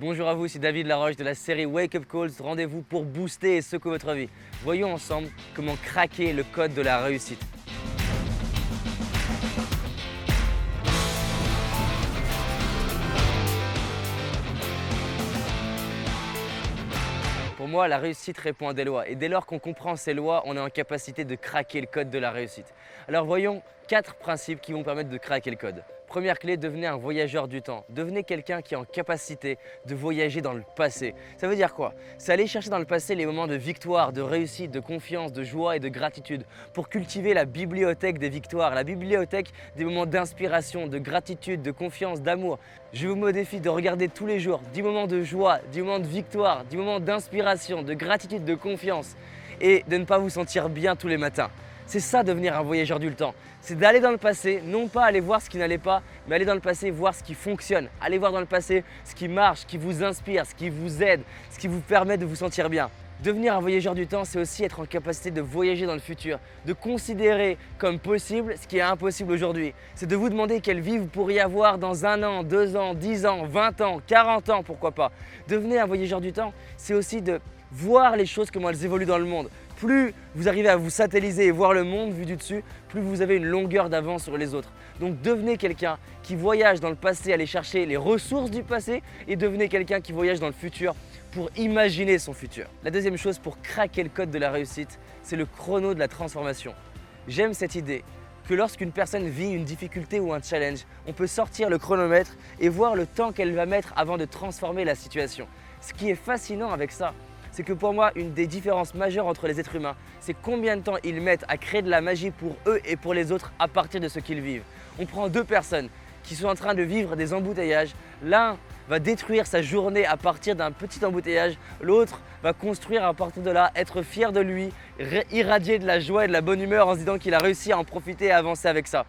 Bonjour à vous, c'est David Laroche de la série Wake Up Calls. Rendez-vous pour booster et secouer votre vie. Voyons ensemble comment craquer le code de la réussite. Pour moi, la réussite répond à des lois. Et dès lors qu'on comprend ces lois, on est en capacité de craquer le code de la réussite. Alors voyons 4 principes qui vont permettre de craquer le code. Première clé, devenez un voyageur du temps. Devenez quelqu'un qui est en capacité de voyager dans le passé. Ça veut dire quoi? C'est aller chercher dans le passé les moments de victoire, de réussite, de confiance, de joie et de gratitude pour cultiver la bibliothèque des victoires, la bibliothèque des moments d'inspiration, de gratitude, de confiance, d'amour. Je vous mets au défi de regarder tous les jours 10 moments de joie, 10 moments de victoire, 10 moments d'inspiration, de gratitude, de confiance et de ne pas vous sentir bien tous les matins. C'est ça devenir un voyageur du temps. C'est d'aller dans le passé, non pas aller voir ce qui n'allait pas, mais aller dans le passé voir ce qui fonctionne. Aller voir dans le passé ce qui marche, ce qui vous inspire, ce qui vous aide, ce qui vous permet de vous sentir bien. Devenir un voyageur du temps, c'est aussi être en capacité de voyager dans le futur, de considérer comme possible ce qui est impossible aujourd'hui. C'est de vous demander quelle vie vous pourriez avoir dans 1 an, 2 ans, 10 ans, 20 ans, 40 ans, pourquoi pas. Devenir un voyageur du temps, c'est aussi de voir les choses, comment elles évoluent dans le monde. Plus vous arrivez à vous satelliser et voir le monde vu du dessus, plus vous avez une longueur d'avance sur les autres. Donc devenez quelqu'un qui voyage dans le passé, aller chercher les ressources du passé et devenez quelqu'un qui voyage dans le futur pour imaginer son futur. La deuxième chose pour craquer le code de la réussite, c'est le chrono de la transformation. J'aime cette idée que lorsqu'une personne vit une difficulté ou un challenge, on peut sortir le chronomètre et voir le temps qu'elle va mettre avant de transformer la situation. Ce qui est fascinant avec ça, c'est que pour moi, une des différences majeures entre les êtres humains, c'est combien de temps ils mettent à créer de la magie pour eux et pour les autres à partir de ce qu'ils vivent. On prend 2 personnes qui sont en train de vivre des embouteillages. L'un va détruire sa journée à partir d'un petit embouteillage. L'autre va construire à partir de là, être fier de lui, irradier de la joie et de la bonne humeur en se disant qu'il a réussi à en profiter et à avancer avec ça.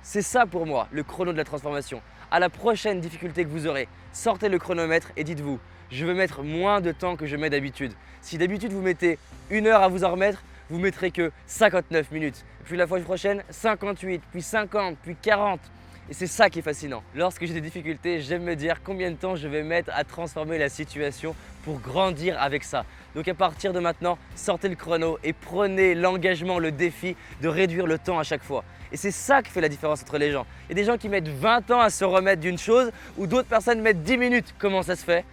C'est ça pour moi, le chrono de la transformation. À la prochaine difficulté que vous aurez, sortez le chronomètre et dites-vous, je veux mettre moins de temps que je mets d'habitude. Si d'habitude vous mettez 1 heure à vous en remettre, vous mettrez que 59 minutes. Puis la fois prochaine, 58, puis 50, puis 40. Et c'est ça qui est fascinant. Lorsque j'ai des difficultés, j'aime me dire combien de temps je vais mettre à transformer la situation pour grandir avec ça. Donc à partir de maintenant, sortez le chrono et prenez l'engagement, le défi de réduire le temps à chaque fois. Et c'est ça qui fait la différence entre les gens. Il y a des gens qui mettent 20 ans à se remettre d'une chose ou d'autres personnes mettent 10 minutes. Comment ça se fait?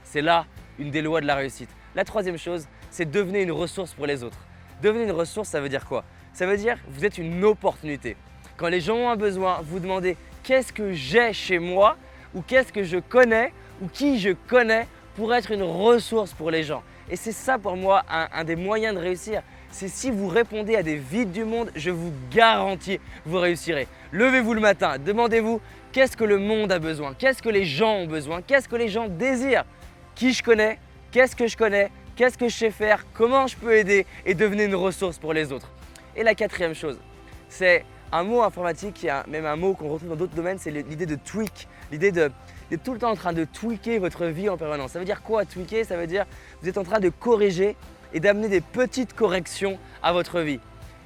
C'est là une des lois de la réussite. La troisième chose, c'est devenir une ressource pour les autres. Devenir une ressource, ça veut dire quoi? Ça veut dire que vous êtes une opportunité. Quand les gens ont un besoin, vous demandez qu'est-ce que j'ai chez moi ou qu'est-ce que je connais ou qui je connais pour être une ressource pour les gens. Et c'est ça pour moi un des moyens de réussir. C'est si vous répondez à des vides du monde, je vous garantis, vous réussirez. Levez-vous le matin, demandez-vous qu'est-ce que le monde a besoin, qu'est-ce que les gens ont besoin, qu'est-ce que les gens désirent, qui je connais, qu'est-ce que je sais faire, comment je peux aider et devenez une ressource pour les autres. Et la 4e chose, c'est un mot informatique, même un mot qu'on retrouve dans d'autres domaines, c'est l'idée de tweak, l'idée d'être tout le temps en train de tweaker votre vie en permanence. Ça veut dire quoi tweaker? Ça veut dire que vous êtes en train de corriger et d'amener des petites corrections à votre vie.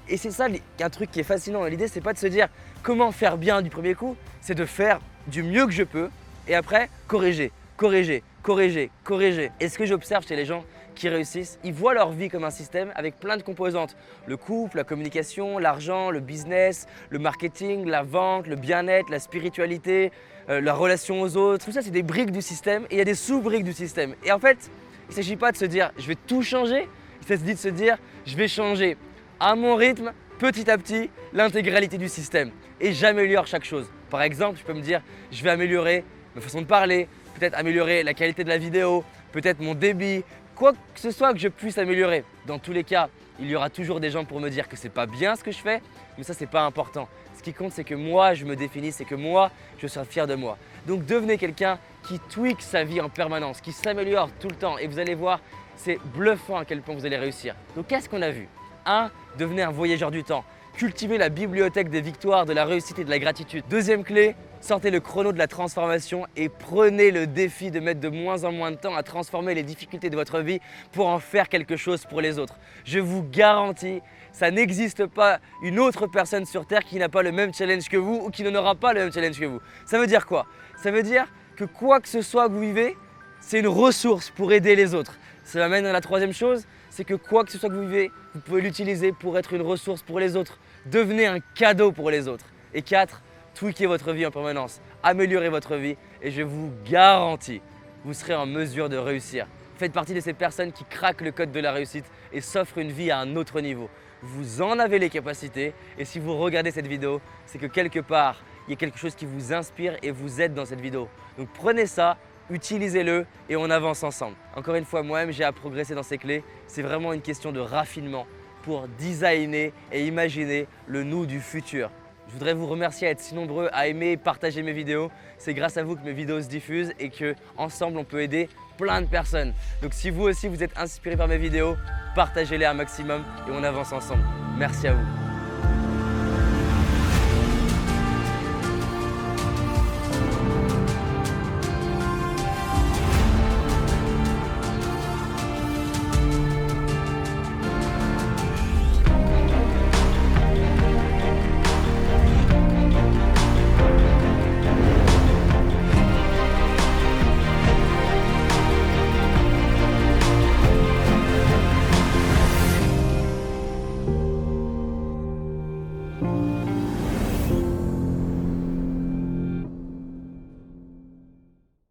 Et c'est ça un truc qui est fascinant. L'idée, c'est pas de se dire comment faire bien du premier coup, c'est de faire du mieux que je peux et après corriger, corriger, corriger, corriger. Et ce que j'observe chez les gens qui réussissent, ils voient leur vie comme un système avec plein de composantes. Le couple, la communication, l'argent, le business, le marketing, la vente, le bien-être, la spiritualité, la relation aux autres. Tout ça, c'est des briques du système et il y a des sous-briques du système. Et en fait, il ne s'agit pas de se dire je vais tout changer, il s'agit de se dire je vais changer à mon rythme, petit à petit, l'intégralité du système et j'améliore chaque chose. Par exemple, je peux me dire je vais améliorer ma façon de parler, peut-être améliorer la qualité de la vidéo, peut-être mon débit, quoi que ce soit que je puisse améliorer. Dans tous les cas, il y aura toujours des gens pour me dire que c'est pas bien ce que je fais, mais ça c'est pas important. Ce qui compte, c'est que moi je me définis, c'est que moi je sois fier de moi. Donc devenez quelqu'un qui tweak sa vie en permanence, qui s'améliore tout le temps et vous allez voir, c'est bluffant à quel point vous allez réussir. Donc qu'est-ce qu'on a vu? 1. Devenez un voyageur du temps. Cultivez la bibliothèque des victoires, de la réussite et de la gratitude. Deuxième clé, sortez le chrono de la transformation et prenez le défi de mettre de moins en moins de temps à transformer les difficultés de votre vie pour en faire quelque chose pour les autres. Je vous garantis, ça n'existe pas une autre personne sur Terre qui n'a pas le même challenge que vous ou qui n'aura pas le même challenge que vous. Ça veut dire quoi? Ça veut dire que quoi que ce soit que vous vivez, c'est une ressource pour aider les autres. Ça m'amène à la troisième chose, c'est que quoi que ce soit que vous vivez, vous pouvez l'utiliser pour être une ressource pour les autres. Devenez un cadeau pour les autres. Et 4, tweakez votre vie en permanence, améliorez votre vie et je vous garantis, vous serez en mesure de réussir. Faites partie de ces personnes qui craquent le code de la réussite et s'offrent une vie à un autre niveau. Vous en avez les capacités et si vous regardez cette vidéo, c'est que quelque part, il y a quelque chose qui vous inspire et vous aide dans cette vidéo. Donc prenez ça, utilisez-le et on avance ensemble. Encore une fois, moi-même, j'ai à progresser dans ces clés. C'est vraiment une question de raffinement pour designer et imaginer le nous du futur. Je voudrais vous remercier à être si nombreux à aimer et partager mes vidéos. C'est grâce à vous que mes vidéos se diffusent et qu'ensemble, on peut aider plein de personnes. Donc si vous aussi, vous êtes inspiré par mes vidéos, partagez-les un maximum et on avance ensemble. Merci à vous.